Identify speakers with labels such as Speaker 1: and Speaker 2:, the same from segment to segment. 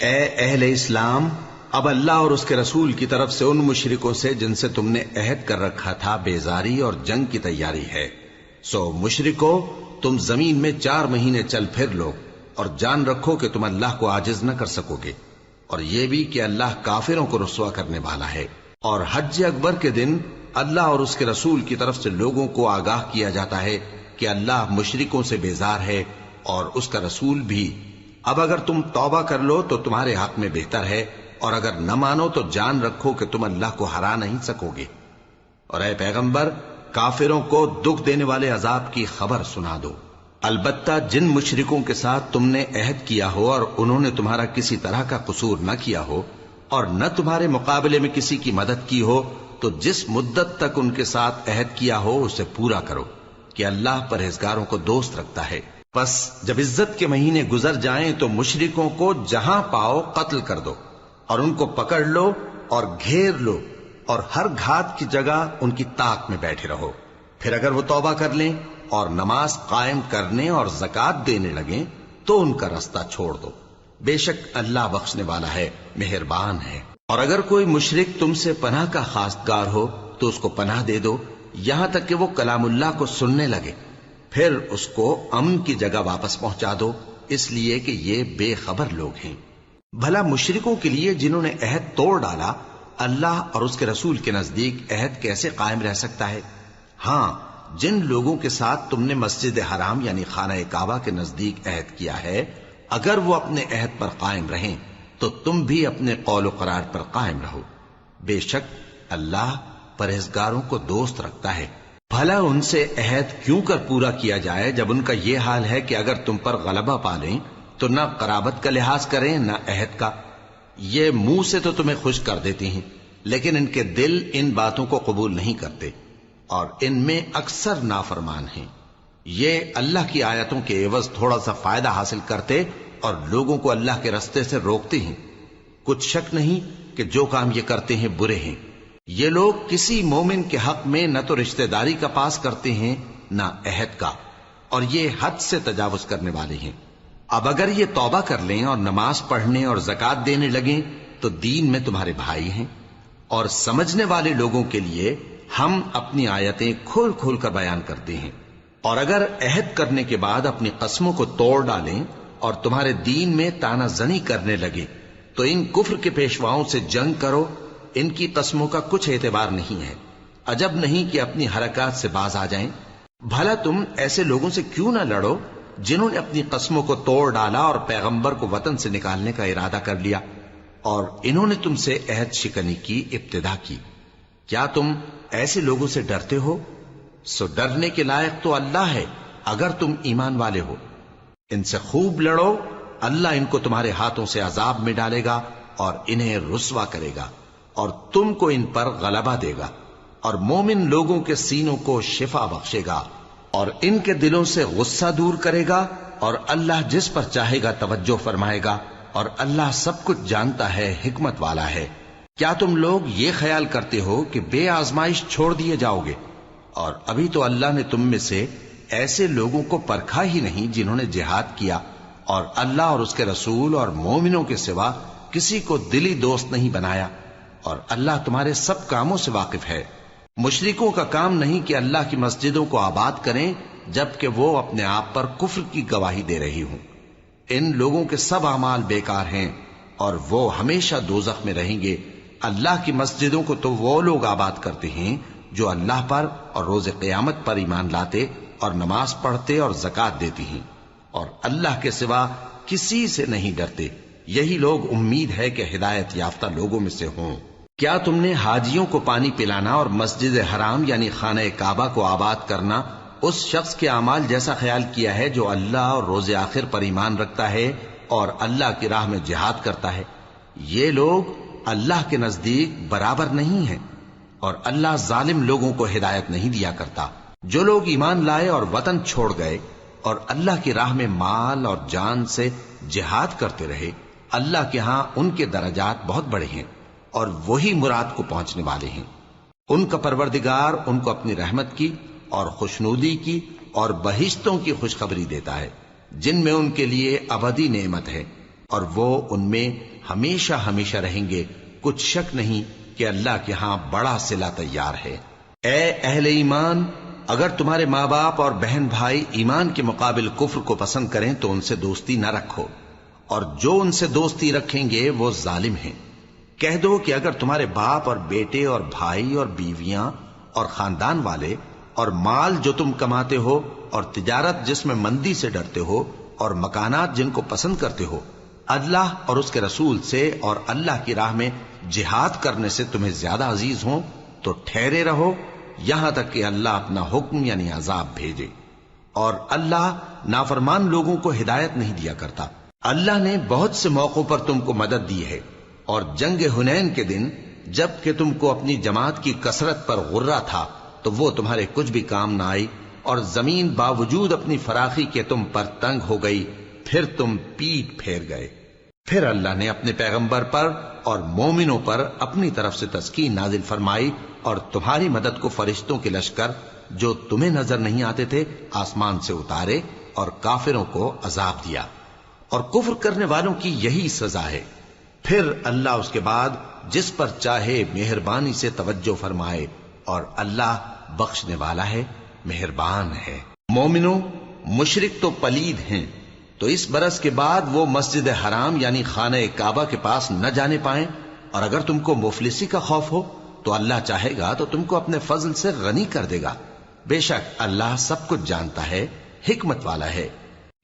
Speaker 1: اے اہل اسلام، اب اللہ اور اس کے رسول کی طرف سے ان مشرکوں سے جن سے تم نے عہد کر رکھا تھا بیزاری اور جنگ کی تیاری ہے۔ سو مشرکو، تم زمین میں 4 مہینے چل پھر لو اور جان رکھو کہ تم اللہ کو عاجز نہ کر سکو گے، اور یہ بھی کہ اللہ کافروں کو رسوا کرنے والا ہے۔ اور حج اکبر کے دن اللہ اور اس کے رسول کی طرف سے لوگوں کو آگاہ کیا جاتا ہے کہ اللہ مشرکوں سے بیزار ہے اور اس کا رسول بھی۔ اب اگر تم توبہ کر لو تو تمہارے حق میں بہتر ہے، اور اگر نہ مانو تو جان رکھو کہ تم اللہ کو ہرا نہیں سکو گے۔ اور اے پیغمبر، کافروں کو دکھ دینے والے عذاب کی خبر سنا دو۔ البتہ جن مشرکوں کے ساتھ تم نے عہد کیا ہو اور انہوں نے تمہارا کسی طرح کا قصور نہ کیا ہو اور نہ تمہارے مقابلے میں کسی کی مدد کی ہو، تو جس مدت تک ان کے ساتھ عہد کیا ہو اسے پورا کرو، کہ اللہ پرہیزگاروں کو دوست رکھتا ہے۔ پس جب عزت کے مہینے گزر جائیں تو مشرکوں کو جہاں پاؤ قتل کر دو، اور ان کو پکڑ لو اور گھیر لو، اور ہر گھات کی جگہ ان کی طاق میں بیٹھے رہو۔ پھر اگر وہ توبہ کر لیں اور نماز قائم کرنے اور زکوٰۃ دینے لگیں تو ان کا رستہ چھوڑ دو، بے شک اللہ بخشنے والا ہے، مہربان ہے۔ اور اگر کوئی مشرک تم سے پناہ کا خواستگار ہو تو اس کو پناہ دے دو، یہاں تک کہ وہ کلام اللہ کو سننے لگے، پھر اس کو امن کی جگہ واپس پہنچا دو، اس لیے کہ یہ بے خبر لوگ ہیں۔ بھلا مشرکوں کے لیے جنہوں نے عہد توڑ ڈالا، اللہ اور اس کے رسول کے نزدیک عہد کیسے قائم رہ سکتا ہے؟ ہاں، جن لوگوں کے ساتھ تم نے مسجد حرام یعنی خانہ کعبہ کے نزدیک عہد کیا ہے، اگر وہ اپنے عہد پر قائم رہیں تو تم بھی اپنے قول و قرار پر قائم رہو، بے شک اللہ پرہیزگاروں کو دوست رکھتا ہے۔ بھلا ان سے عہد کیوں کر پورا کیا جائے جب ان کا یہ حال ہے کہ اگر تم پر غلبہ پالیں تو نہ قرابت کا لحاظ کریں نہ عہد کا۔ یہ منہ سے تو تمہیں خوش کر دیتی ہیں، لیکن ان کے دل ان باتوں کو قبول نہیں کرتے، اور ان میں اکثر نافرمان ہیں۔ یہ اللہ کی آیتوں کے عوض تھوڑا سا فائدہ حاصل کرتے اور لوگوں کو اللہ کے رستے سے روکتے ہیں۔ کچھ شک نہیں کہ جو کام یہ کرتے ہیں برے ہیں۔ یہ لوگ کسی مومن کے حق میں نہ تو رشتہ داری کا پاس کرتے ہیں نہ عہد کا، اور یہ حد سے تجاوز کرنے والے ہیں۔ اب اگر یہ توبہ کر لیں اور نماز پڑھنے اور زکوٰۃ دینے لگیں تو دین میں تمہارے بھائی ہیں، اور سمجھنے والے لوگوں کے لیے ہم اپنی آیتیں کھول کھول کر بیان کرتے ہیں۔ اور اگر عہد کرنے کے بعد اپنی قسموں کو توڑ ڈالیں اور تمہارے دین میں تانا زنی کرنے لگے تو ان کفر کے پیشواؤں سے جنگ کرو، ان کی قسموں کا کچھ اعتبار نہیں ہے، عجب نہیں کہ اپنی حرکات سے باز آ جائیں۔ بھلا تم ایسے لوگوں سے کیوں نہ لڑو جنہوں نے اپنی قسموں کو توڑ ڈالا اور پیغمبر کو وطن سے نکالنے کا ارادہ کر لیا، اور انہوں نے تم سے عہد شکنی کی ابتدا کی۔ کیا تم ایسے لوگوں سے ڈرتے ہو؟ سو ڈرنے کے لائق تو اللہ ہے اگر تم ایمان والے ہو۔ ان سے خوب لڑو، اللہ ان کو تمہارے ہاتھوں سے عذاب میں ڈالے گا اور انہیں رسوا کرے گا، اور تم کو ان پر غلبہ دے گا، اور مومن لوگوں کے سینوں کو شفا بخشے گا، اور ان کے دلوں سے غصہ دور کرے گا، اور اللہ جس پر چاہے گا توجہ فرمائے گا، اور اللہ سب کچھ جانتا ہے، حکمت والا ہے۔ کیا تم لوگ یہ خیال کرتے ہو کہ بے آزمائش چھوڑ دیے جاؤ گے؟ اور ابھی تو اللہ نے تم میں سے ایسے لوگوں کو پرکھا ہی نہیں جنہوں نے جہاد کیا، اور اللہ اور اس کے رسول اور مومنوں کے سوا کسی کو دلی دوست نہیں بنایا، اور اللہ تمہارے سب کاموں سے واقف ہے۔ مشرکوں کا کام نہیں کہ اللہ کی مسجدوں کو آباد کریں جبکہ وہ اپنے آپ پر کفر کی گواہی دے رہی ہوں۔ ان لوگوں کے سب اعمال بیکار ہیں اور وہ ہمیشہ دوزخ میں رہیں گے۔ اللہ کی مسجدوں کو تو وہ لوگ آباد کرتے ہیں جو اللہ پر اور روز قیامت پر ایمان لاتے اور نماز پڑھتے اور زکوٰۃ دیتی ہیں، اور اللہ کے سوا کسی سے نہیں ڈرتے۔ یہی لوگ امید ہے کہ ہدایت یافتہ لوگوں میں سے ہوں۔ کیا تم نے حاجیوں کو پانی پلانا اور مسجد حرام یعنی خانہ کعبہ کو آباد کرنا اس شخص کے اعمال جیسا خیال کیا ہے جو اللہ اور روز آخر پر ایمان رکھتا ہے اور اللہ کی راہ میں جہاد کرتا ہے؟ یہ لوگ اللہ کے نزدیک برابر نہیں ہیں، اور اللہ ظالم لوگوں کو ہدایت نہیں دیا کرتا۔ جو لوگ ایمان لائے اور وطن چھوڑ گئے اور اللہ کی راہ میں مال اور جان سے جہاد کرتے رہے، اللہ کے ہاں ان کے درجات بہت بڑے ہیں، اور وہی مراد کو پہنچنے والے ہیں۔ ان کا پروردگار ان کو اپنی رحمت کی اور خوشنودی کی اور بہشتوں کی خوشخبری دیتا ہے جن میں ان کے لیے ابدی نعمت ہے، اور وہ ان میں ہمیشہ ہمیشہ رہیں گے، کچھ شک نہیں کہ اللہ کے ہاں بڑا صلہ تیار ہے۔ اے اہل ایمان، اگر تمہارے ماں باپ اور بہن بھائی ایمان کے مقابل کفر کو پسند کریں تو ان سے دوستی نہ رکھو، اور جو ان سے دوستی رکھیں گے وہ ظالم ہیں۔ کہہ دو کہ اگر تمہارے باپ اور بیٹے اور بھائی اور بیویاں اور خاندان والے اور مال جو تم کماتے ہو اور تجارت جس میں مندی سے ڈرتے ہو اور مکانات جن کو پسند کرتے ہو اللہ اور اس کے رسول سے اور اللہ کی راہ میں جہاد کرنے سے تمہیں زیادہ عزیز ہوں تو ٹھہرے رہو یہاں تک کہ اللہ اپنا حکم یعنی عذاب بھیجے، اور اللہ نافرمان لوگوں کو ہدایت نہیں دیا کرتا۔ اللہ نے بہت سے موقعوں پر تم کو مدد دی ہے، اور جنگ حنین کے دن جب کہ تم کو اپنی جماعت کی کثرت پر غرہ تھا تو وہ تمہارے کچھ بھی کام نہ آئی، اور زمین باوجود اپنی فراخی کے تم پر تنگ ہو گئی، پھر تم پیٹ پھیر گئے۔ پھر اللہ نے اپنے پیغمبر پر اور مومنوں پر اپنی طرف سے تسکین نازل فرمائی، اور تمہاری مدد کو فرشتوں کے لشکر جو تمہیں نظر نہیں آتے تھے آسمان سے اتارے، اور کافروں کو عذاب دیا، اور کفر کرنے والوں کی یہی سزا ہے۔ پھر اللہ اس کے بعد جس پر چاہے مہربانی سے توجہ فرمائے، اور اللہ بخشنے والا ہے، مہربان ہے۔ مومنوں، مشرک تو پلید ہیں، تو اس برس کے بعد وہ مسجد حرام یعنی خانہ کعبہ کے پاس نہ جانے پائیں، اور اگر تم کو مفلسی کا خوف ہو تو اللہ چاہے گا تو تم کو اپنے فضل سے غنی کر دے گا، بے شک اللہ سب کچھ جانتا ہے، حکمت والا ہے۔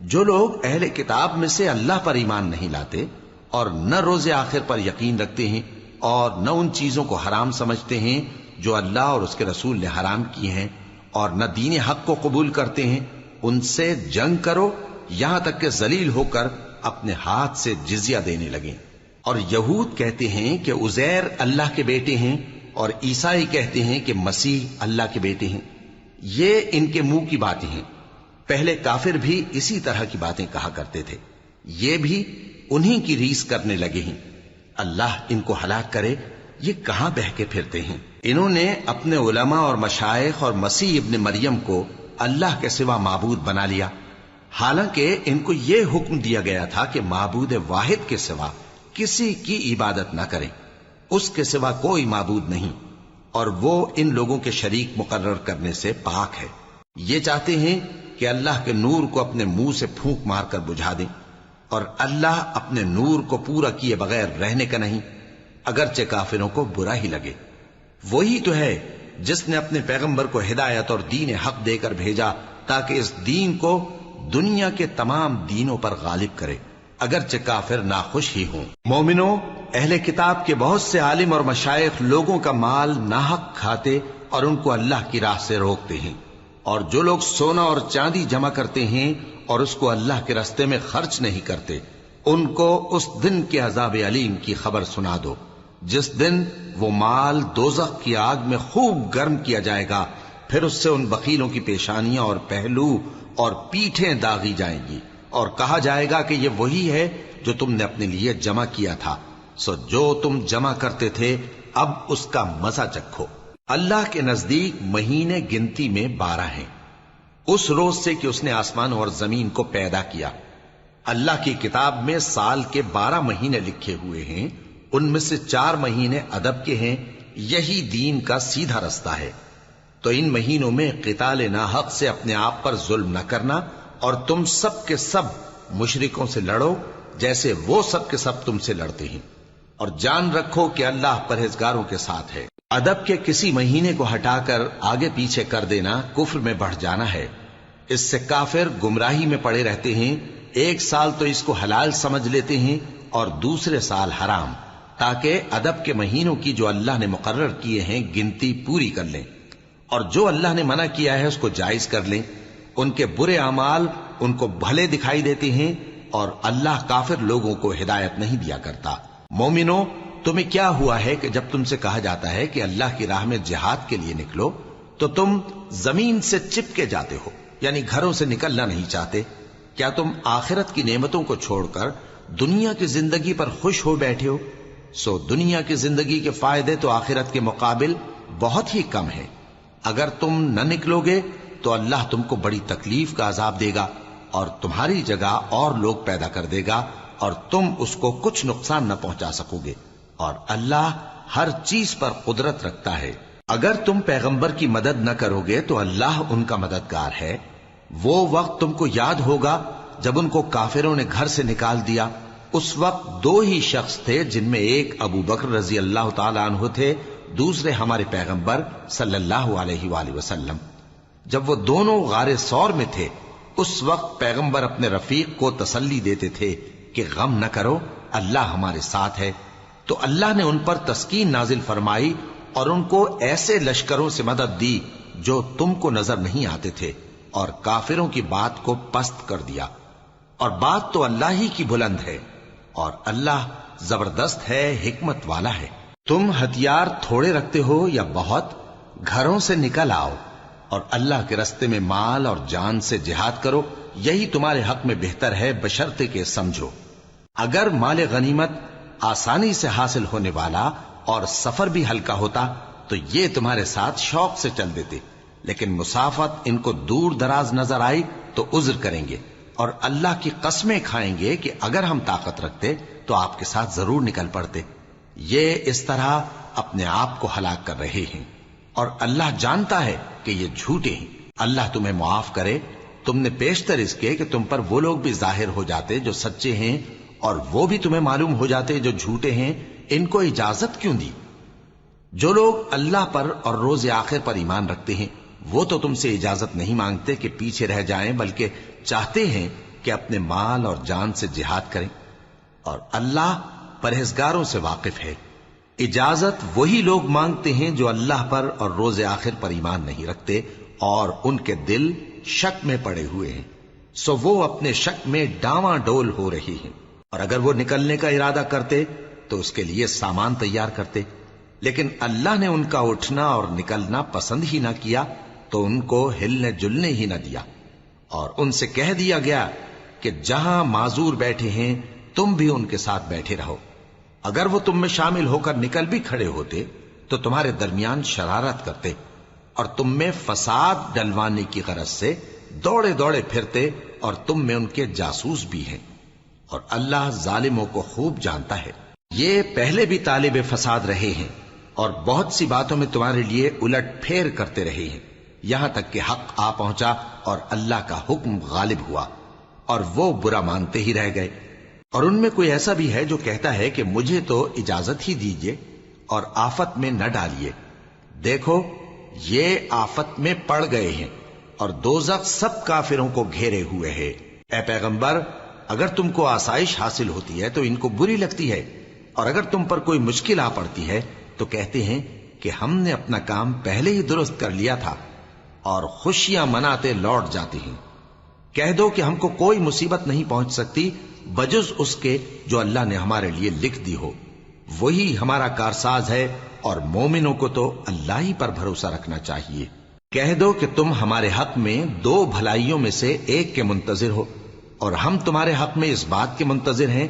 Speaker 1: جو لوگ اہل کتاب میں سے اللہ پر ایمان نہیں لاتے اور نہ روز آخر پر یقین رکھتے ہیں اور نہ ان چیزوں کو حرام سمجھتے ہیں جو اللہ اور اس کے رسول نے حرام کی ہیں، اور نہ دین حق کو قبول کرتے ہیں، ان سے جنگ کرو یہاں تک کہ ذلیل ہو کر اپنے ہاتھ سے جزیہ دینے لگیں۔ اور یہود کہتے ہیں کہ عزیر اللہ کے بیٹے ہیں، اور عیسائی کہتے ہیں کہ مسیح اللہ کے بیٹے ہیں۔ یہ ان کے منہ کی باتیں ہیں، پہلے کافر بھی اسی طرح کی باتیں کہا کرتے تھے، یہ بھی انہی کی ریس کرنے لگے ہیں۔ اللہ ان کو ہلاک کرے، یہ کہاں بہ کے پھرتے ہیں۔ انہوں نے اپنے علماء اور مشائخ اور مسیح ابن مریم کو اللہ کے سوا معبود بنا لیا، حالانکہ ان کو یہ حکم دیا گیا تھا کہ معبود واحد کے سوا کسی کی عبادت نہ کریں، اس کے سوا کوئی معبود نہیں، اور وہ ان لوگوں کے شریک مقرر کرنے سے پاک ہے۔ یہ چاہتے ہیں کہ اللہ کے نور کو اپنے منہ سے پھونک مار کر بجھا دیں، اور اللہ اپنے نور کو پورا کیے بغیر رہنے کا نہیں، اگرچہ کافروں کو برا ہی لگے۔ وہی تو ہے جس نے اپنے پیغمبر کو ہدایت اور دین حق دے کر بھیجا تاکہ اس دین کو دنیا کے تمام دینوں پر غالب کرے، اگرچہ کافر ناخوش ہی ہوں۔ مومنوں، اہل کتاب کے بہت سے عالم اور مشائخ لوگوں کا مال ناحق کھاتے اور ان کو اللہ کی راہ سے روکتے ہیں، اور جو لوگ سونا اور چاندی جمع کرتے ہیں اور اس کو اللہ کے راستے میں خرچ نہیں کرتے، ان کو اس دن کے عذاب علیم کی خبر سنا دو، جس دن وہ مال دوزخ کی آگ میں خوب گرم کیا جائے گا، پھر اس سے ان بخیلوں کی پیشانیاں اور پہلو اور پیٹھیں داغی جائیں گی، اور کہا جائے گا کہ یہ وہی ہے جو تم نے اپنے لیے جمع کیا تھا، سو جو تم جمع کرتے تھے اب اس کا مزہ چکھو۔ اللہ کے نزدیک مہینے گنتی میں 12 ہیں، اس روز سے کہ اس نے آسمان اور زمین کو پیدا کیا۔ اللہ کی کتاب میں سال کے 12 مہینے لکھے ہوئے ہیں، ان میں سے 4 مہینے ادب کے ہیں، یہی دین کا سیدھا رستہ ہے۔ تو ان مہینوں میں قتال ناحق سے اپنے آپ پر ظلم نہ کرنا، اور تم سب کے سب مشرکوں سے لڑو جیسے وہ سب کے سب تم سے لڑتے ہیں، اور جان رکھو کہ اللہ پرہیزگاروں کے ساتھ ہے۔ ادب کے کسی مہینے کو ہٹا کر آگے پیچھے کر دینا کفر میں بڑھ جانا ہے، اس سے کافر گمراہی میں پڑے رہتے ہیں۔ ایک سال تو اس کو حلال سمجھ لیتے ہیں اور دوسرے سال حرام، تاکہ ادب کے مہینوں کی جو اللہ نے مقرر کیے ہیں گنتی پوری کر لیں، اور جو اللہ نے منع کیا ہے اس کو جائز کر لیں۔ ان کے برے اعمال ان کو بھلے دکھائی دیتے ہیں، اور اللہ کافر لوگوں کو ہدایت نہیں دیا کرتا۔ مومنوں، تمہیں کیا ہوا ہے کہ جب تم سے کہا جاتا ہے کہ اللہ کی راہ میں جہاد کے لیے نکلو تو تم زمین سے چپکے جاتے ہو، یعنی گھروں سے نکلنا نہیں چاہتے؟ کیا تم آخرت کی نعمتوں کو چھوڑ کر دنیا کی زندگی پر خوش ہو بیٹھے ہو؟ سو دنیا کی زندگی کے فائدے تو آخرت کے مقابل بہت ہی کم ہیں۔ اگر تم نہ نکلو گے تو اللہ تم کو بڑی تکلیف کا عذاب دے گا، اور تمہاری جگہ اور لوگ پیدا کر دے گا، اور تم اس کو کچھ نقصان نہ پہنچا سکوگے، اور اللہ ہر چیز پر قدرت رکھتا ہے۔ اگر تم پیغمبر کی مدد نہ کرو گے تو اللہ ان کا مددگار ہے۔ وہ وقت تم کو یاد ہوگا جب ان کو کافروں نے گھر سے نکال دیا۔ اس وقت دو ہی شخص تھے، جن میں ایک ابو بکر رضی اللہ تعالی عنہ تھے، دوسرے ہمارے پیغمبر صلی اللہ علیہ وآلہ وسلم۔ جب وہ دونوں غار ثور میں تھے، اس وقت پیغمبر اپنے رفیق کو تسلی دیتے تھے کہ غم نہ کرو، اللہ ہمارے ساتھ ہے۔ تو اللہ نے ان پر تسکین نازل فرمائی اور ان کو ایسے لشکروں سے مدد دی جو تم کو نظر نہیں آتے تھے، اور کافروں کی بات کو پست کر دیا۔ اور بات تو اللہ ہی کی بلند ہے، اور اللہ زبردست ہے، حکمت والا ہے۔ تم ہتھیار تھوڑے رکھتے ہو یا بہت، گھروں سے نکل آؤ اور اللہ کے رستے میں مال اور جان سے جہاد کرو، یہی تمہارے حق میں بہتر ہے، بشرطے کہ سمجھو۔ اگر مال غنیمت آسانی سے حاصل ہونے والا اور سفر بھی ہلکا ہوتا تو یہ تمہارے ساتھ شوق سے چل دیتے، لیکن مسافت ان کو دور دراز نظر آئی تو عذر کریں گے، اور اللہ کی قسمیں کھائیں گے کہ اگر ہم طاقت رکھتے تو آپ کے ساتھ ضرور نکل پڑتے۔ یہ اس طرح اپنے آپ کو ہلاک کر رہے ہیں، اور اللہ جانتا ہے کہ یہ جھوٹے ہیں۔ اللہ تمہیں معاف کرے، تم نے پیشتر اس کے کہ تم پر وہ لوگ بھی ظاہر ہو جاتے جو سچے ہیں، اور وہ بھی تمہیں معلوم ہو جاتے جو جھوٹے ہیں۔ ان کو اجازت کیوں دی؟ جو لوگ اللہ پر اور روز آخر پر ایمان رکھتے ہیں وہ تو تم سے اجازت نہیں مانگتے کہ پیچھے رہ جائیں، بلکہ چاہتے ہیں کہ اپنے مال اور جان سے جہاد کریں، اور اللہ پرہیزگاروں سے واقف ہے۔ اجازت وہی لوگ مانگتے ہیں جو اللہ پر اور روز آخر پر ایمان نہیں رکھتے اور ان کے دل شک میں پڑے ہوئے ہیں، سو وہ اپنے شک میں ڈاواں ڈول ہو رہی ہیں۔ اور اگر وہ نکلنے کا ارادہ کرتے تو اس کے لیے سامان تیار کرتے، لیکن اللہ نے ان کا اٹھنا اور نکلنا پسند ہی نہ کیا تو ان کو ہلنے جلنے ہی نہ دیا، اور ان سے کہہ دیا گیا کہ جہاں معذور بیٹھے ہیں تم بھی ان کے ساتھ بیٹھے رہو۔ اگر وہ تم میں شامل ہو کر نکل بھی کھڑے ہوتے تو تمہارے درمیان شرارت کرتے اور تم میں فساد ڈلوانے کی غرض سے دوڑے دوڑے پھرتے، اور تم میں ان کے جاسوس بھی ہیں، اور اللہ ظالموں کو خوب جانتا ہے۔ یہ پہلے بھی طالب فساد رہے ہیں اور بہت سی باتوں میں تمہارے لیے الٹ پھیر کرتے رہے ہیں، یہاں تک کہ حق آ پہنچا اور اللہ کا حکم غالب ہوا، اور وہ برا مانتے ہی رہ گئے۔ اور ان میں کوئی ایسا بھی ہے جو کہتا ہے کہ مجھے تو اجازت ہی دیجئے اور آفت میں نہ ڈالیے۔ دیکھو یہ آفت میں پڑ گئے ہیں، اور دوزخ سب کافروں کو گھیرے ہوئے ہے۔ اے پیغمبر، اگر تم کو آسائش حاصل ہوتی ہے تو ان کو بری لگتی ہے، اور اگر تم پر کوئی مشکل آ پڑتی ہے تو کہتے ہیں کہ ہم نے اپنا کام پہلے ہی درست کر لیا تھا، اور خوشیاں مناتے لوٹ جاتے ہیں۔ کہہ دو کہ ہم کو کوئی مصیبت نہیں پہنچ سکتی بجز اس کے جو اللہ نے ہمارے لیے لکھ دی ہو، وہی ہمارا کارساز ہے، اور مومنوں کو تو اللہ ہی پر بھروسہ رکھنا چاہیے۔ کہہ دو کہ تم ہمارے حق میں دو بھلائیوں میں سے ایک کے منتظر ہو، اور ہم تمہارے حق میں اس بات کے منتظر ہیں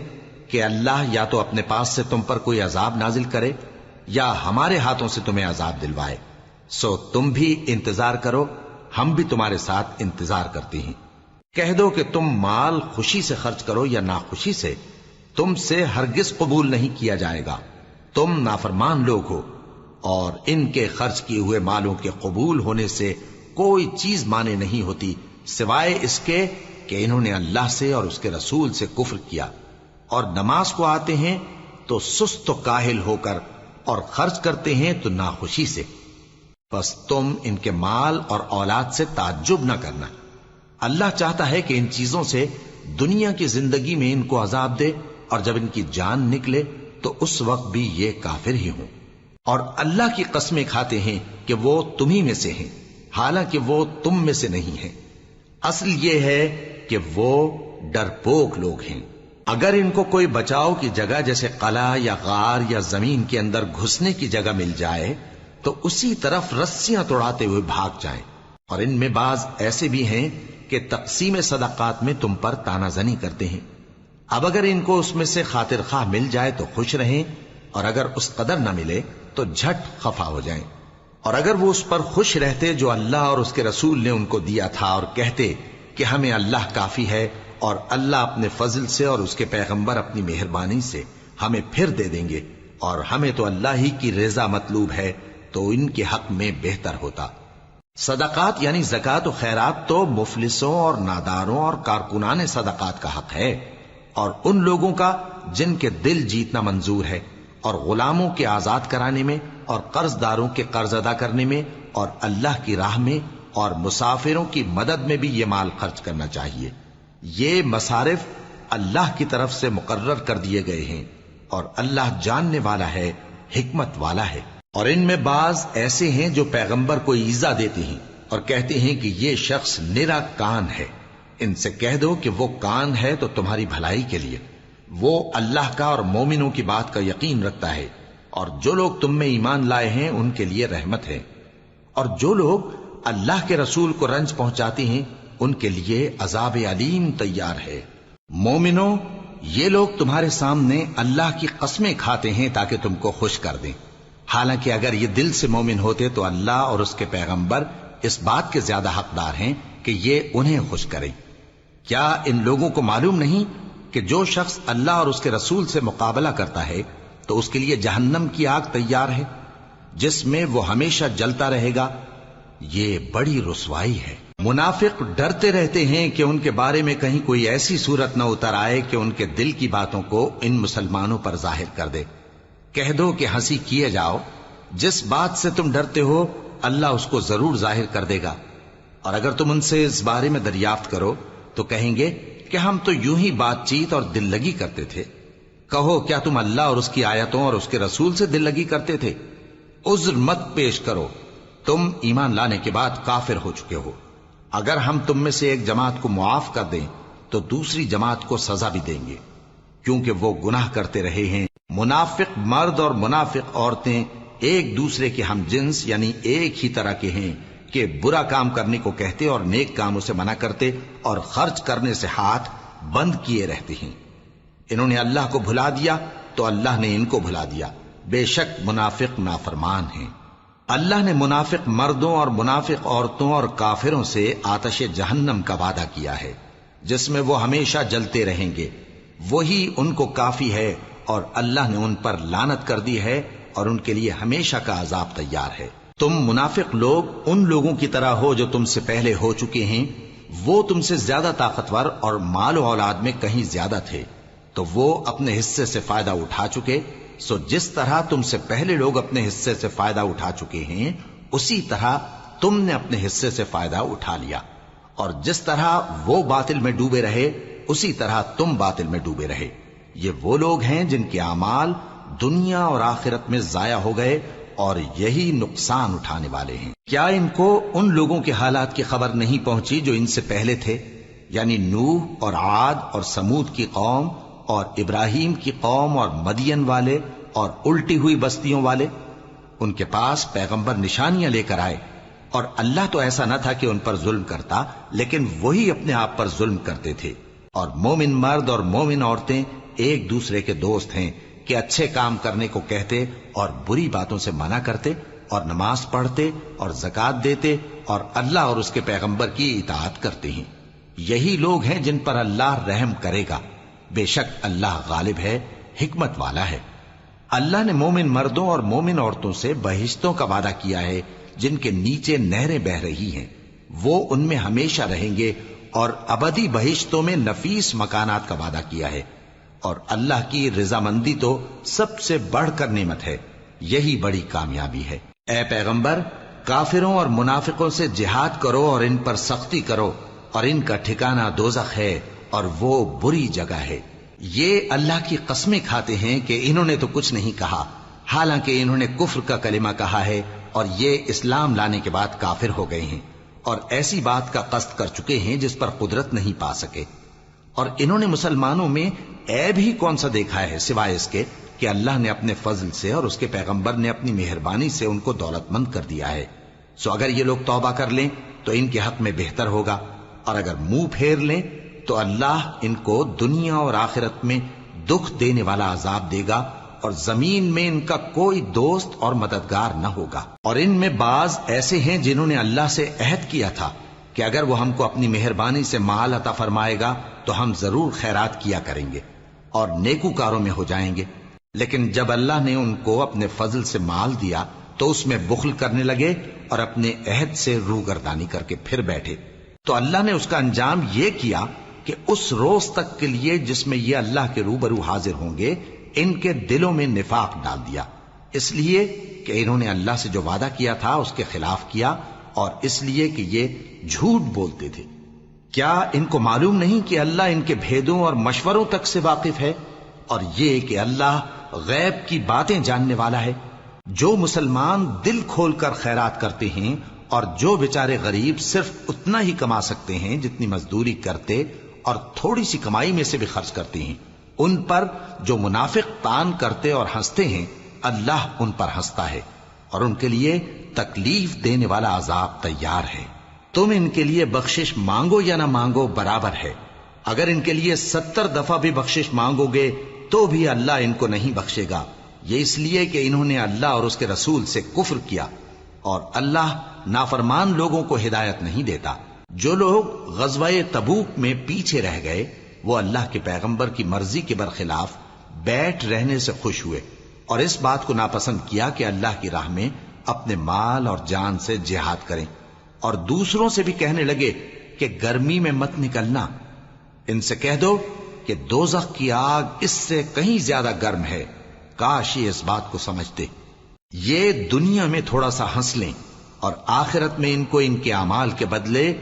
Speaker 1: کہ اللہ یا تو اپنے پاس سے تم پر کوئی عذاب نازل کرے یا ہمارے ہاتھوں سے تمہیں عذاب دلوائے، سو تم بھی انتظار کرو، ہم بھی تمہارے ساتھ انتظار کرتے ہیں۔ کہہ دو کہ تم مال خوشی سے خرچ کرو یا ناخوشی سے، تم سے ہرگز قبول نہیں کیا جائے گا، تم نافرمان لوگ ہو، اور ان کے خرچ کیے ہوئے مالوں کے قبول ہونے سے کوئی چیز مانے نہیں ہوتی سوائے اس کے کہ انہوں نے اللہ سے اور اس کے رسول سے کفر کیا، اور نماز کو آتے ہیں تو سست و کاہل ہو کر، اور خرچ کرتے ہیں تو ناخوشی سے۔ بس تم ان کے مال اور اولاد سے تعجب نہ کرنا، اللہ چاہتا ہے کہ ان چیزوں سے دنیا کی زندگی میں ان کو عذاب دے، اور جب ان کی جان نکلے تو اس وقت بھی یہ کافر ہی ہوں، اور اللہ کی قسمیں کھاتے ہیں کہ وہ تمہیں میں سے ہیں، حالانکہ وہ تم میں سے نہیں ہیں۔ اصل یہ ہے کہ وہ ڈرپوک لوگ ہیں۔ اگر ان کو کوئی بچاؤ کی جگہ جیسے قلعہ یا غار یا زمین کے اندر گھسنے کی جگہ مل جائے تو اسی طرف رسیاں توڑاتے ہوئے بھاگ جائیں، اور ان میں بعض ایسے بھی ہیں کہ تقسیم صدقات میں تم پر تانا زنی کرتے ہیں۔ اب اگر ان کو اس میں سے خاطر خواہ مل جائے تو خوش رہیں، اور اگر اس قدر نہ ملے تو جھٹ خفا ہو جائیں۔ اور اگر وہ اس پر خوش رہتے جو اللہ اور اس کے رسول نے ان کو دیا تھا، اور کہتے کہ ہمیں اللہ کافی ہے اور اللہ اپنے فضل سے اور اس کے پیغمبر اپنی مہربانی سے ہمیں پھر دے دیں گے، اور ہمیں تو اللہ ہی کی رضا مطلوب ہے، تو ان کے حق میں بہتر ہوتا۔ صدقات یعنی زکوٰۃ و خیرات تو مفلسوں اور ناداروں اور کارکنان صدقات کا حق ہے، اور ان لوگوں کا جن کے دل جیتنا منظور ہے، اور غلاموں کے آزاد کرانے میں، اور قرض داروں کے قرض ادا کرنے میں، اور اللہ کی راہ میں اور مسافروں کی مدد میں بھی یہ مال خرچ کرنا چاہیے۔ یہ مصارف اللہ کی طرف سے مقرر کر دیے گئے ہیں، اور اللہ جاننے والا ہے، حکمت والا ہے۔ اور ان میں بعض ایسے ہیں جو پیغمبر کو ایذا دیتے ہیں اور کہتے ہیں کہ یہ شخص نرا کان ہے۔ ان سے کہہ دو کہ وہ کان ہے تو تمہاری بھلائی کے لیے، وہ اللہ کا اور مومنوں کی بات کا یقین رکھتا ہے، اور جو لوگ تم میں ایمان لائے ہیں ان کے لیے رحمت ہے، اور جو لوگ اللہ کے رسول کو رنج پہنچاتے ہیں ان کے لیے عذاب علیم تیار ہے۔ مومنوں، یہ لوگ تمہارے سامنے اللہ کی قسمیں کھاتے ہیں تاکہ تم کو خوش کر دیں، حالانکہ اگر یہ دل سے مومن ہوتے تو اللہ اور اس کے پیغمبر اس بات کے زیادہ حقدار ہیں کہ یہ انہیں خوش کریں۔ کیا ان لوگوں کو معلوم نہیں کہ جو شخص اللہ اور اس کے رسول سے مقابلہ کرتا ہے تو اس کے لیے جہنم کی آگ تیار ہے، جس میں وہ ہمیشہ جلتا رہے گا؟ یہ بڑی رسوائی ہے۔ منافق ڈرتے رہتے ہیں کہ ان کے بارے میں کہیں کوئی ایسی صورت نہ اتر آئے کہ ان کے دل کی باتوں کو ان مسلمانوں پر ظاہر کر دے۔ کہہ دو کہ ہنسی کیے جاؤ، جس بات سے تم ڈرتے ہو اللہ اس کو ضرور ظاہر کر دے گا، اور اگر تم ان سے اس بارے میں دریافت کرو تو کہیں گے کہ ہم تو یوں ہی بات چیت اور دل لگی کرتے تھے۔ کہو کیا تم اللہ اور اس کی آیتوں اور اس کے رسول سے دل لگی کرتے تھے؟ عذر مت پیش کرو، تم ایمان لانے کے بعد کافر ہو چکے ہو۔ اگر ہم تم میں سے ایک جماعت کو معاف کر دیں تو دوسری جماعت کو سزا بھی دیں گے، کیونکہ وہ گناہ کرتے رہے ہیں۔ منافق مرد اور منافق عورتیں ایک دوسرے کے ہم جنس یعنی ایک ہی طرح کے ہیں کہ برا کام کرنے کو کہتے اور نیک کاموں سے منع کرتے اور خرچ کرنے سے ہاتھ بند کیے رہتے ہیں۔ انہوں نے اللہ کو بھلا دیا تو اللہ نے ان کو بھلا دیا، بے شک منافق نافرمان ہیں۔ اللہ نے منافق مردوں اور منافق عورتوں اور کافروں سے آتش جہنم کا وعدہ کیا ہے، جس میں وہ ہمیشہ جلتے رہیں گے، وہی ان کو کافی ہے، اور اللہ نے ان پر لعنت کر دی ہے اور ان کے لیے ہمیشہ کا عذاب تیار ہے۔ تم منافق لوگ ان لوگوں کی طرح ہو جو تم سے پہلے ہو چکے ہیں، وہ تم سے زیادہ طاقتور اور مال و اولاد میں کہیں زیادہ تھے، تو وہ اپنے حصے سے فائدہ اٹھا چکے، سو جس طرح تم سے پہلے لوگ اپنے حصے سے فائدہ اٹھا چکے ہیں اسی طرح تم نے اپنے حصے سے فائدہ اٹھا لیا، اور جس طرح وہ باطل میں ڈوبے رہے اسی طرح تم باطل میں ڈوبے رہے۔ یہ وہ لوگ ہیں جن کے اعمال دنیا اور آخرت میں ضائع ہو گئے اور یہی نقصان اٹھانے والے ہیں۔ کیا ان کو ان لوگوں کے حالات کی خبر نہیں پہنچی جو ان سے پہلے تھے، یعنی نوح اور عاد اور سمود کی قوم اور ابراہیم کی قوم اور مدین والے اور الٹی ہوئی بستیوں والے؟ ان کے پاس پیغمبر نشانیاں لے کر آئے، اور اللہ تو ایسا نہ تھا کہ ان پر ظلم کرتا، لیکن وہی اپنے آپ پر ظلم کرتے تھے۔ اور مومن مرد اور مومن عورتیں ایک دوسرے کے دوست ہیں کہ اچھے کام کرنے کو کہتے اور بری باتوں سے منع کرتے، اور نماز پڑھتے اور زکوٰۃ دیتے اور اللہ اور اس کے پیغمبر کی اطاعت کرتے ہیں۔ یہی لوگ ہیں جن پر اللہ رحم کرے گا، بے شک اللہ غالب ہے، حکمت والا ہے۔ اللہ نے مومن مردوں اور مومن عورتوں سے بہشتوں کا وعدہ کیا ہے جن کے نیچے نہریں بہ رہی ہیں، وہ ان میں ہمیشہ رہیں گے، اور ابدی بہشتوں میں نفیس مکانات کا وعدہ کیا ہے، اور اللہ کی رضامندی تو سب سے بڑھ کر نعمت ہے، یہی بڑی کامیابی ہے۔ اے پیغمبر، کافروں اور منافقوں سے جہاد کرو اور ان پر سختی کرو، اور ان کا ٹھکانہ دوزخ ہے اور وہ بری جگہ ہے۔ یہ اللہ کی قسمیں کھاتے ہیں کہ انہوں نے تو کچھ نہیں کہا، حالانکہ انہوں نے کفر کا کلمہ کہا ہے اور یہ اسلام لانے کے بعد کافر ہو گئے ہیں، اور ایسی بات کا قصد کر چکے ہیں جس پر قدرت نہیں پا سکے۔ اور انہوں نے مسلمانوں میں عیب ہی کون سا دیکھا ہے سوائے اس کے کہ اللہ نے اپنے فضل سے اور اس کے پیغمبر نے اپنی مہربانی سے ان کو دولت مند کر دیا ہے۔ سو اگر یہ لوگ توبہ کر لیں تو ان کے حق میں بہتر ہوگا، اور اگر منہ پھیر لیں تو اللہ ان کو دنیا اور آخرت میں دکھ دینے والا عذاب دے گا، اور زمین میں ان کا کوئی دوست اور مددگار نہ ہوگا۔ اور ان میں بعض ایسے ہیں جنہوں نے اللہ سے عہد کیا تھا کہ اگر وہ ہم کو اپنی مہربانی سے مال عطا فرمائے گا تو ہم ضرور خیرات کیا کریں گے اور نیکوکاروں میں ہو جائیں گے، لیکن جب اللہ نے ان کو اپنے فضل سے مال دیا تو اس میں بخل کرنے لگے اور اپنے عہد سے روگردانی کر کے پھر بیٹھے، تو اللہ نے اس کا انجام یہ کیا کہ اس روز تک کے لیے جس میں یہ اللہ کے روبرو حاضر ہوں گے ان کے دلوں میں نفاق ڈال دیا، اس لیے کہ انہوں نے اللہ سے جو وعدہ کیا تھا اس کے خلاف کیا، اور اس لیے کہ یہ جھوٹ بولتے تھے۔ کیا ان کو معلوم نہیں کہ اللہ ان کے بھیدوں اور مشوروں تک سے واقف ہے، اور یہ کہ اللہ غیب کی باتیں جاننے والا ہے؟ جو مسلمان دل کھول کر خیرات کرتے ہیں اور جو بیچارے غریب صرف اتنا ہی کما سکتے ہیں جتنی مزدوری کرتے اور تھوڑی سی کمائی میں سے بھی خرچ کرتے ہیں، ان پر جو منافق تان کرتے اور ہنستے ہیں اللہ ان پر ہنستا ہے اور ان کے لیے تکلیف دینے والا عذاب تیار ہے۔ تم ان کے لیے بخشش مانگو یا نہ مانگو برابر ہے، اگر ان کے لیے 70 دفعہ بھی بخشش مانگو گے تو بھی اللہ ان کو نہیں بخشے گا، یہ اس لیے کہ انہوں نے اللہ اور اس کے رسول سے کفر کیا، اور اللہ نافرمان لوگوں کو ہدایت نہیں دیتا۔ جو لوگ غزوہ تبوک میں پیچھے رہ گئے وہ اللہ کے پیغمبر کی مرضی کے برخلاف بیٹھ رہنے سے خوش ہوئے اور اس بات کو ناپسند کیا کہ اللہ کی راہ میں اپنے مال اور جان سے جہاد کریں، اور دوسروں سے بھی کہنے لگے کہ گرمی میں مت نکلنا، ان سے کہہ دو کہ دوزخ کی آگ اس سے کہیں زیادہ گرم ہے، کاش یہ اس بات کو سمجھتے۔ یہ دنیا میں تھوڑا سا ہنس لیں اور آخرت میں ان کو ان کے اعمال کے بدلے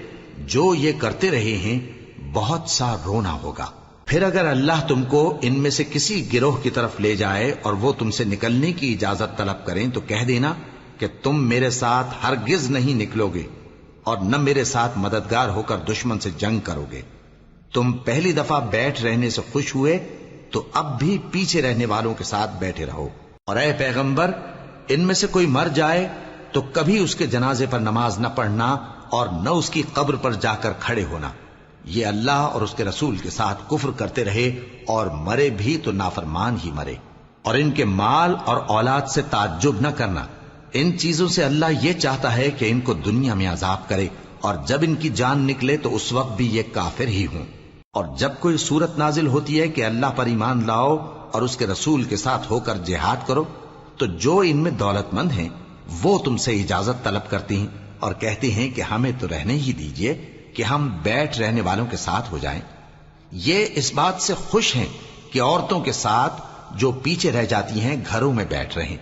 Speaker 1: جو یہ کرتے رہے ہیں بہت سا رونا ہوگا۔ پھر اگر اللہ تم کو ان میں سے کسی گروہ کی طرف لے جائے اور وہ تم سے نکلنے کی اجازت طلب کریں تو کہہ دینا کہ تم میرے ساتھ ہرگز نہیں نکلو گے اور نہ میرے ساتھ مددگار ہو کر دشمن سے جنگ کرو گے۔ تم پہلی دفعہ بیٹھ رہنے سے خوش ہوئے تو اب بھی پیچھے رہنے والوں کے ساتھ بیٹھے رہو، اور اے پیغمبر ان میں سے کوئی مر جائے تو کبھی اس کے جنازے پر نماز نہ پڑھنا اور نہ اس کی قبر پر جا کر کھڑے ہونا، یہ اللہ اور اس کے رسول کے ساتھ کفر کرتے رہے اور مرے بھی تو نافرمان ہی مرے۔ اور ان کے مال اور اولاد سے تعجب نہ کرنا، ان چیزوں سے اللہ یہ چاہتا ہے کہ ان کو دنیا میں عذاب کرے اور جب ان کی جان نکلے تو اس وقت بھی یہ کافر ہی ہوں۔ اور جب کوئی صورت نازل ہوتی ہے کہ اللہ پر ایمان لاؤ اور اس کے رسول کے ساتھ ہو کر جہاد کرو تو جو ان میں دولت مند ہیں وہ تم سے اجازت طلب کرتے ہیں اور کہتے ہیں کہ ہمیں تو رہنے ہی دیجئے کہ ہم بیٹھ رہنے والوں کے ساتھ ہو جائیں۔ یہ اس بات سے خوش ہیں کہ عورتوں کے ساتھ جو پیچھے رہ جاتی ہیں گھروں میں بیٹھ رہیں،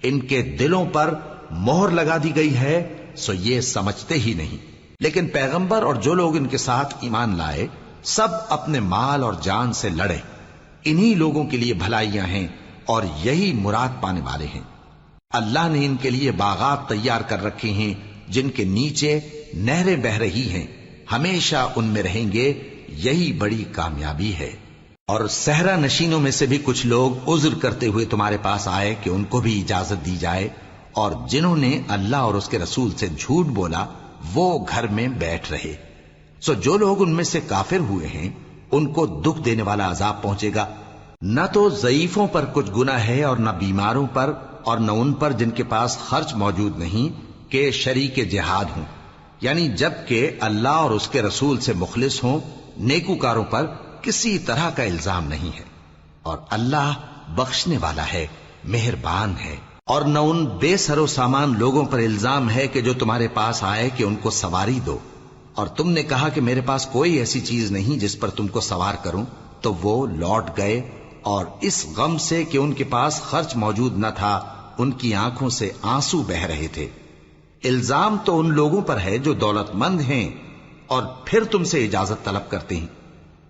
Speaker 1: ان کے دلوں پر مہر لگا دی گئی ہے سو یہ سمجھتے ہی نہیں۔ لیکن پیغمبر اور جو لوگ ان کے ساتھ ایمان لائے سب اپنے مال اور جان سے لڑے، انہی لوگوں کے لیے بھلائیاں ہیں اور یہی مراد پانے والے ہیں۔ اللہ نے ان کے لیے باغات تیار کر رکھے ہیں جن کے نیچے نہریں بہ رہی ہیں، ہمیشہ ان میں رہیں گے، یہی بڑی کامیابی ہے۔ اور صحرا نشینوں میں سے بھی کچھ لوگ عذر کرتے ہوئے تمہارے پاس آئے کہ ان کو بھی اجازت دی جائے، اور جنہوں نے اللہ اور اس کے رسول سے جھوٹ بولا وہ گھر میں بیٹھ رہے۔ سو جو لوگ ان میں سے کافر ہوئے ہیں ان کو دکھ دینے والا عذاب پہنچے گا، نہ تو ضعیفوں پر کچھ گناہ ہے اور نہ بیماروں پر اور نہ ان پر جن کے پاس خرچ موجود نہیں کہ شریک جہاد ہوں، یعنی جب کہ اللہ اور اس کے رسول سے مخلص ہوں، نیکوکاروں پر کسی طرح کا الزام نہیں ہے، اور اللہ بخشنے والا ہے، مہربان ہے۔ اور نہ ان بے سر و سامان لوگوں پر الزام ہے کہ جو تمہارے پاس آئے کہ ان کو سواری دو، اور تم نے کہا کہ میرے پاس کوئی ایسی چیز نہیں جس پر تم کو سوار کروں، تو وہ لوٹ گئے اور اس غم سے کہ ان کے پاس خرچ موجود نہ تھا ان کی آنکھوں سے آنسو بہ رہے تھے۔ الزام تو ان لوگوں پر ہے جو دولت مند ہیں اور پھر تم سے اجازت طلب کرتے ہیں،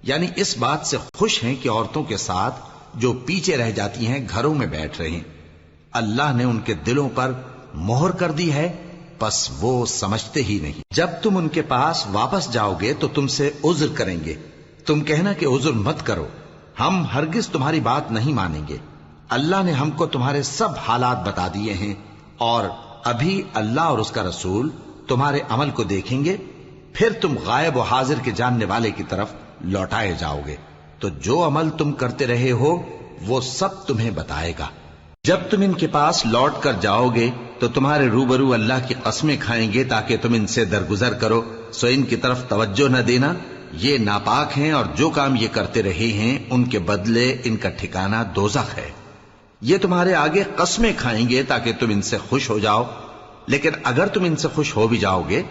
Speaker 1: یعنی اس بات سے خوش ہیں کہ عورتوں کے ساتھ جو پیچھے رہ جاتی ہیں گھروں میں بیٹھ رہے ہیں۔ اللہ نے ان کے دلوں پر مہر کر دی ہے پس وہ سمجھتے ہی نہیں۔ جب تم ان کے پاس واپس جاؤ گے تو تم سے عذر کریں گے، تم کہنا کہ عذر مت کرو، ہم ہرگز تمہاری بات نہیں مانیں گے۔ اللہ نے ہم کو تمہارے سب حالات بتا دیے ہیں، اور ابھی اللہ اور اس کا رسول تمہارے عمل کو دیکھیں گے، پھر تم غائب و حاضر کے جاننے والے کی طرف لوٹائے جاؤ گے، تو جو عمل تم کرتے رہے ہو وہ سب تمہیں بتائے گا۔ جب تم ان کے پاس لوٹ کر جاؤ گے تو تمہارے روبرو اللہ کی قسمیں کھائیں گے تاکہ تم ان سے درگزر کرو سو ان کی طرف توجہ نہ دینا، یہ ناپاک ہیں اور جو کام یہ کرتے رہے ہیں ان کے بدلے ان کا ٹھکانہ دوزخ ہے۔ یہ تمہارے آگے قسمیں کھائیں گے تاکہ تم ان سے خوش ہو جاؤ، لیکن اگر تم ان سے خوش ہو بھی جاؤ گے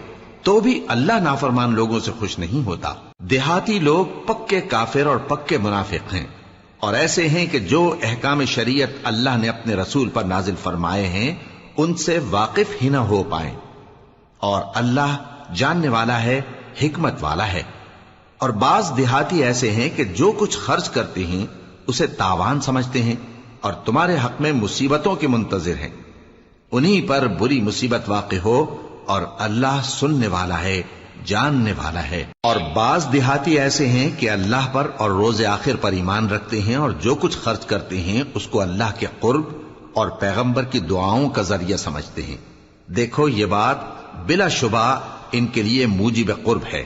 Speaker 1: تو بھی اللہ نافرمان لوگوں سے خوش نہیں ہوتا۔ دیہاتی لوگ پکے کافر اور پکے منافق ہیں، اور ایسے ہیں کہ جو احکام شریعت اللہ نے اپنے رسول پر نازل فرمائے ہیں ان سے واقف ہی نہ ہو پائیں، اور اللہ جاننے والا ہے، حکمت والا ہے۔ اور بعض دیہاتی ایسے ہیں کہ جو کچھ خرچ کرتے ہیں اسے تاوان سمجھتے ہیں اور تمہارے حق میں مصیبتوں کے منتظر ہیں، انہی پر بری مصیبت واقع ہو، اور اللہ سننے والا ہے، جاننے والا ہے۔ اور بعض دیہاتی ایسے ہیں کہ اللہ پر اور روز آخر پر ایمان رکھتے ہیں اور جو کچھ خرچ کرتے ہیں اس کو اللہ کے قرب اور پیغمبر کی دعاؤں کا ذریعہ سمجھتے ہیں۔ دیکھو یہ بات بلا شبہ ان کے لیے موجب قرب ہے،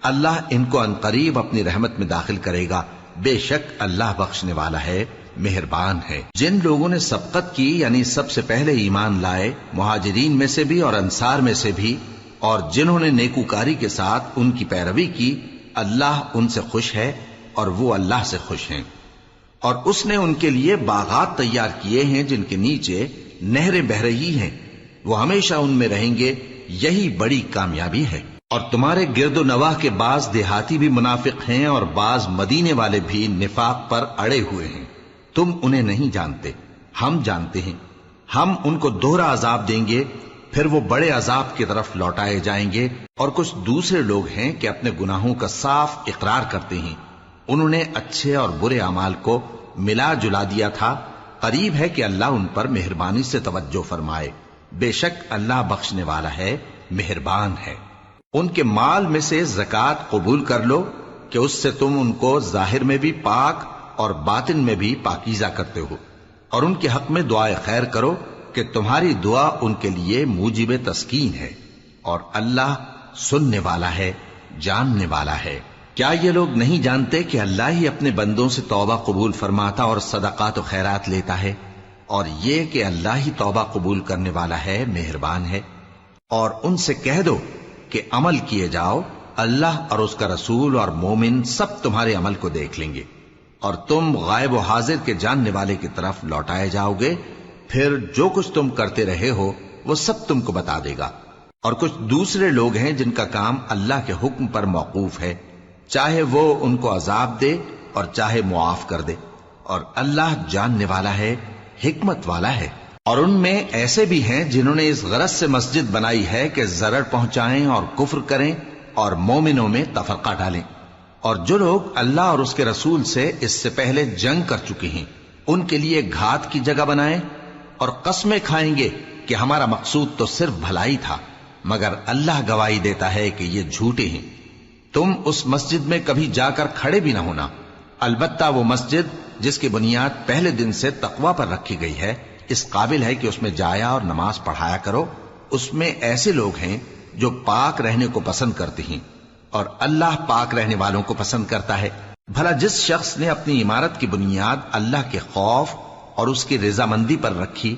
Speaker 1: اللہ ان کو عنقریب اپنی رحمت میں داخل کرے گا، بے شک اللہ بخشنے والا ہے، مہربان ہے۔ جن لوگوں نے سبقت کی یعنی سب سے پہلے ایمان لائے، مہاجرین میں سے بھی اور انصار میں سے بھی، اور جنہوں نے نیکوکاری کے ساتھ ان کی پیروی کی، اللہ ان سے خوش ہے اور وہ اللہ سے خوش ہیں۔ اور اس نے ان کے لیے باغات تیار کیے ہیں جن کے نیچے نہریں بہہ رہی ہیں، وہ ہمیشہ ان میں رہیں گے، یہی بڑی کامیابی ہے۔ اور تمہارے گرد و نواح کے بعض دیہاتی بھی منافق ہیں اور بعض مدینے والے بھی نفاق پر اڑے ہوئے ہیں، تم انہیں نہیں جانتے، ہم جانتے ہیں۔ ہم ان کو دوہرا عذاب دیں گے، پھر وہ بڑے عذاب کی طرف لوٹائے جائیں گے۔ اور کچھ دوسرے لوگ ہیں کہ اپنے گناہوں کا صاف اقرار کرتے ہیں، انہوں نے اچھے اور برے اعمال کو ملا جلا دیا تھا، قریب ہے کہ اللہ ان پر مہربانی سے توجہ فرمائے، بے شک اللہ بخشنے والا ہے، مہربان ہے۔ ان کے مال میں سے زکوٰۃ قبول کر لو کہ اس سے تم ان کو ظاہر میں بھی پاک اور باطن میں بھی پاکیزہ کرتے ہو، اور ان کے حق میں دعائے خیر کرو کہ تمہاری دعا ان کے لیے موجب تسکین ہے، اور اللہ سننے والا ہے، جاننے والا ہے۔ کیا یہ لوگ نہیں جانتے کہ اللہ ہی اپنے بندوں سے توبہ قبول فرماتا اور صدقات و خیرات لیتا ہے، اور یہ کہ اللہ ہی توبہ قبول کرنے والا ہے، مہربان ہے۔ اور ان سے کہہ دو کہ عمل کیے جاؤ، اللہ اور اس کا رسول اور مومن سب تمہارے عمل کو دیکھ لیں گے، اور تم غائب و حاضر کے جاننے والے کی طرف لوٹائے جاؤ گے، پھر جو کچھ تم کرتے رہے ہو وہ سب تم کو بتا دے گا۔ اور کچھ دوسرے لوگ ہیں جن کا کام اللہ کے حکم پر موقوف ہے، چاہے وہ ان کو عذاب دے اور چاہے معاف کر دے، اور اللہ جاننے والا ہے، حکمت والا ہے۔ اور ان میں ایسے بھی ہیں جنہوں نے اس غرض سے مسجد بنائی ہے کہ ضرر پہنچائیں اور کفر کریں اور مومنوں میں تفرقہ ڈالیں، اور جو لوگ اللہ اور اس کے رسول سے اس سے پہلے جنگ کر چکے ہیں ان کے لیے گھات کی جگہ بنائیں، اور قسمیں کھائیں گے کہ ہمارا مقصود تو صرف بھلائی تھا، مگر اللہ گواہی دیتا ہے کہ یہ جھوٹے ہیں۔ تم اس مسجد میں کبھی جا کر کھڑے بھی نہ ہونا، البتہ وہ مسجد جس کی بنیاد پہلے دن سے تقوی پر رکھی گئی ہے اس قابل ہے کہ اس میں جایا اور نماز پڑھایا کرو۔ اس میں ایسے لوگ ہیں جو پاک رہنے کو پسند کرتے ہیں، اور اللہ پاک رہنے والوں کو پسند کرتا ہے۔ بھلا جس شخص نے اپنی عمارت کی بنیاد اللہ کے خوف اور اس کی رضامندی پر رکھی،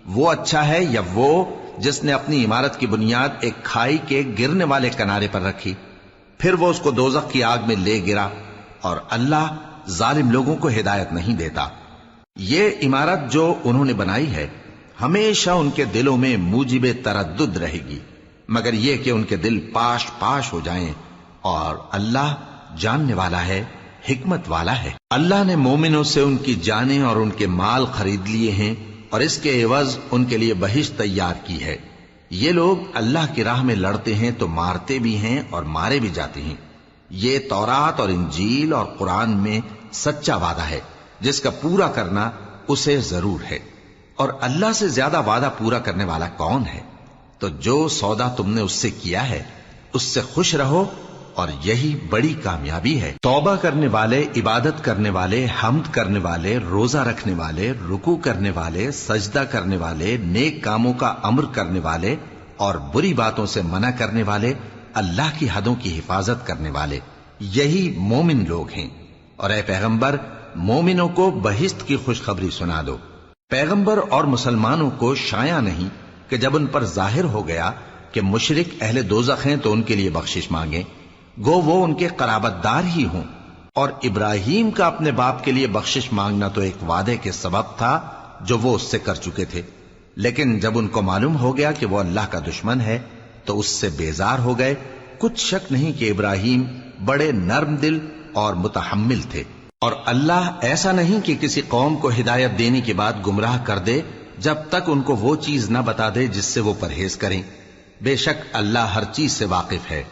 Speaker 1: وہ اچھا ہے یا وہ جس نے اپنی عمارت کی بنیاد ایک کھائی کے گرنے والے کنارے پر رکھی، پھر وہ اس کو دوزخ کی آگ میں لے گرا، اور اللہ ظالم لوگوں کو ہدایت نہیں دیتا۔ یہ عمارت جو انہوں نے بنائی ہے ہمیشہ ان کے دلوں میں موجب تردد رہے گی، مگر یہ کہ ان کے دل پاش پاش ہو جائیں، اور اللہ جاننے والا ہے، حکمت والا ہے۔ اللہ نے مومنوں سے ان کی جانیں اور ان کے مال خرید لیے ہیں، اور اس کے عوض ان کے لیے بہشت تیار کی ہے۔ یہ لوگ اللہ کی راہ میں لڑتے ہیں تو مارتے بھی ہیں اور مارے بھی جاتے ہیں۔ یہ تورات اور انجیل اور قرآن میں سچا وعدہ ہے جس کا پورا کرنا اسے ضرور ہے، اور اللہ سے زیادہ وعدہ پورا کرنے والا کون ہے؟ تو جو سودا تم نے اس سے کیا ہے اس سے خوش رہو، اور یہی بڑی کامیابی ہے۔ توبہ کرنے والے، عبادت کرنے والے، حمد کرنے والے، روزہ رکھنے والے، رکوع کرنے والے، سجدہ کرنے والے، نیک کاموں کا امر کرنے والے اور بری باتوں سے منع کرنے والے، اللہ کی حدوں کی حفاظت کرنے والے، یہی مومن لوگ ہیں۔ اور اے پیغمبر، مومنوں کو بہشت کی خوشخبری سنا دو۔ پیغمبر اور مسلمانوں کو شایع نہیں کہ جب ان پر ظاہر ہو گیا کہ مشرک اہل دوزخ ہیں تو ان کے لیے بخشش مانگیں، گو وہ ان کے قرابت دار ہی ہوں۔ اور ابراہیم کا اپنے باپ کے لیے بخشش مانگنا تو ایک وعدے کے سبب تھا جو وہ اس سے کر چکے تھے، لیکن جب ان کو معلوم ہو گیا کہ وہ اللہ کا دشمن ہے تو اس سے بیزار ہو گئے۔ کچھ شک نہیں کہ ابراہیم بڑے نرم دل اور متحمل تھے، اور اللہ ایسا نہیں کہ کسی قوم کو ہدایت دینے کے بعد گمراہ کر دے جب تک ان کو وہ چیز نہ بتا دے جس سے وہ پرہیز کریں۔ بے شک اللہ ہر چیز سے واقف ہے۔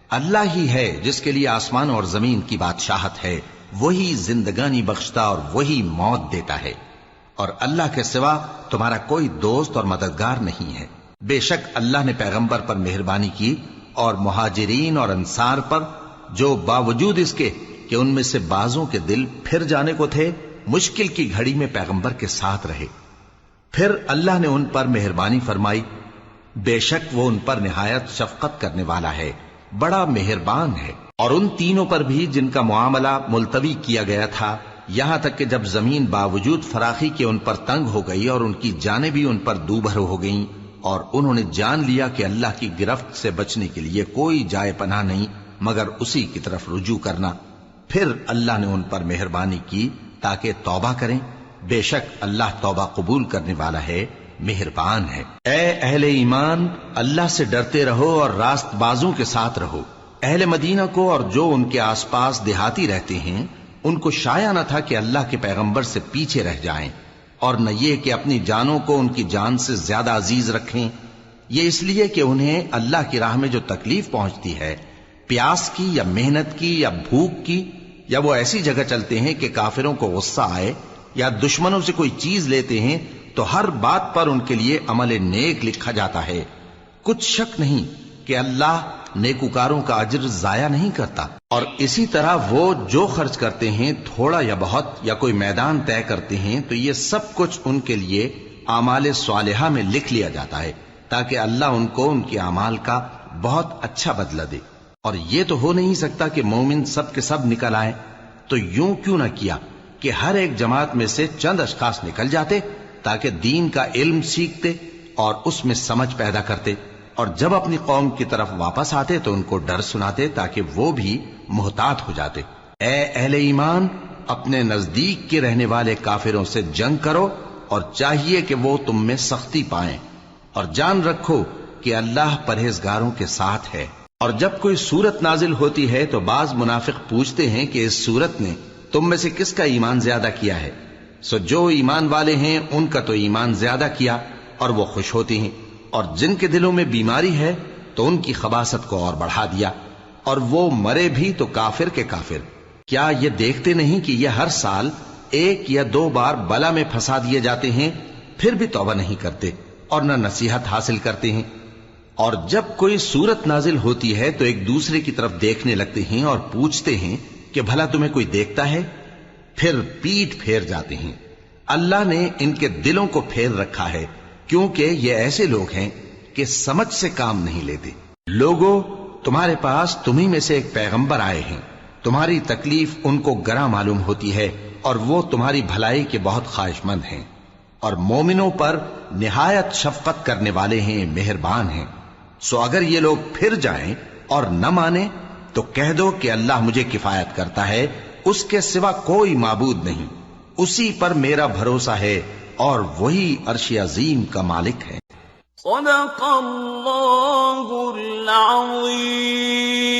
Speaker 1: اللہ ہی ہے جس کے لیے آسمان اور زمین کی بادشاہت ہے، وہی زندگانی بخشتا اور وہی موت دیتا ہے، اور اللہ کے سوا تمہارا کوئی دوست اور مددگار نہیں ہے۔ بے شک اللہ نے پیغمبر پر مہربانی کی اور مہاجرین اور انصار پر، جو باوجود اس کے کہ ان میں سے بعضوں کے دل پھر جانے کو تھے، مشکل کی گھڑی میں پیغمبر کے ساتھ رہے۔ پھر اللہ نے ان پر مہربانی فرمائی، بے شک وہ ان پر نہایت شفقت کرنے والا ہے، بڑا مہربان ہے۔ اور ان تینوں پر بھی جن کا معاملہ ملتوی کیا گیا تھا، یہاں تک کہ جب زمین باوجود فراخی کے ان پر تنگ ہو گئی اور ان کی جانیں بھی ان پر دوبھر ہو گئیں، اور انہوں نے جان لیا کہ اللہ کی گرفت سے بچنے کے لیے کوئی جائے پناہ نہیں مگر اسی کی طرف رجوع کرنا، پھر اللہ نے ان پر مہربانی کی تاکہ توبہ کریں۔ بے شک اللہ توبہ قبول کرنے والا ہے، مہربان ہے۔ اے اہل ایمان، اللہ سے ڈرتے رہو اور راست بازوں کے ساتھ رہو۔ اہل مدینہ کو اور جو ان کے آس پاس دیہاتی رہتے ہیں، ان کو شایع نہ تھا کہ اللہ کے پیغمبر سے پیچھے رہ جائیں، اور نہ یہ کہ اپنی جانوں کو ان کی جان سے زیادہ عزیز رکھیں۔ یہ اس لیے کہ انہیں اللہ کی راہ میں جو تکلیف پہنچتی ہے، پیاس کی یا محنت کی یا بھوک کی، یا وہ ایسی جگہ چلتے ہیں کہ کافروں کو غصہ آئے یا دشمنوں سے کوئی چیز لیتے ہیں، تو ہر بات پر ان کے لیے عمل نیک لکھا جاتا ہے۔ کچھ شک نہیں کہ اللہ نیکوکاروں کا اجر ضائع نہیں کرتا۔ اور اسی طرح وہ جو خرچ کرتے ہیں، تھوڑا یا بہت، یا کوئی میدان طے کرتے ہیں، تو یہ سب کچھ ان کے لیے اعمال صالحہ میں لکھ لیا جاتا ہے، تاکہ اللہ ان کو ان کے اعمال کا بہت اچھا بدلہ دے۔ اور یہ تو ہو نہیں سکتا کہ مومن سب کے سب نکل آئیں، تو یوں کیوں نہ کیا کہ ہر ایک جماعت میں سے چند اشخاص نکل جاتے تاکہ دین کا علم سیکھتے اور اس میں سمجھ پیدا کرتے، اور جب اپنی قوم کی طرف واپس آتے تو ان کو ڈر سناتے تاکہ وہ بھی محتاط ہو جاتے۔ اے اہل ایمان، اپنے نزدیک کے رہنے والے کافروں سے جنگ کرو، اور چاہیے کہ وہ تم میں سختی پائیں، اور جان رکھو کہ اللہ پرہیزگاروں کے ساتھ ہے۔ اور جب کوئی سورت نازل ہوتی ہے تو بعض منافق پوچھتے ہیں کہ اس سورت نے تم میں سے کس کا ایمان زیادہ کیا ہے؟ سو جو ایمان والے ہیں ان کا تو ایمان زیادہ کیا، اور وہ خوش ہوتی ہیں، اور جن کے دلوں میں بیماری ہے تو ان کی خباثت کو اور بڑھا دیا، اور وہ مرے بھی تو کافر کے کافر۔ کیا یہ دیکھتے نہیں کہ یہ ہر سال 1 یا 2 بار بلا میں پھنسا دیے جاتے ہیں، پھر بھی توبہ نہیں کرتے اور نہ نصیحت حاصل کرتے ہیں؟ اور جب کوئی سورت نازل ہوتی ہے تو ایک دوسرے کی طرف دیکھنے لگتے ہیں اور پوچھتے ہیں کہ بھلا تمہیں کوئی دیکھتا ہے؟ پھر پیٹ پھیر جاتے ہیں۔ اللہ نے ان کے دلوں کو پھیر رکھا ہے، کیونکہ یہ ایسے لوگ ہیں کہ سمجھ سے کام نہیں لیتے۔ لوگوں، تمہارے پاس تمہیں میں سے ایک پیغمبر آئے ہیں، تمہاری تکلیف ان کو گراں معلوم ہوتی ہے، اور وہ تمہاری بھلائی کے بہت خواہش مند ہیں، اور مومنوں پر نہایت شفقت کرنے والے ہیں، مہربان ہیں۔ سو اگر یہ لوگ پھر جائیں اور نہ مانیں تو کہہ دو کہ اللہ مجھے کفایت کرتا ہے، اس کے سوا کوئی معبود نہیں، اسی پر میرا بھروسہ ہے، اور وہی عرش عظیم کا مالک ہے۔
Speaker 2: صدق اللہ العظیم۔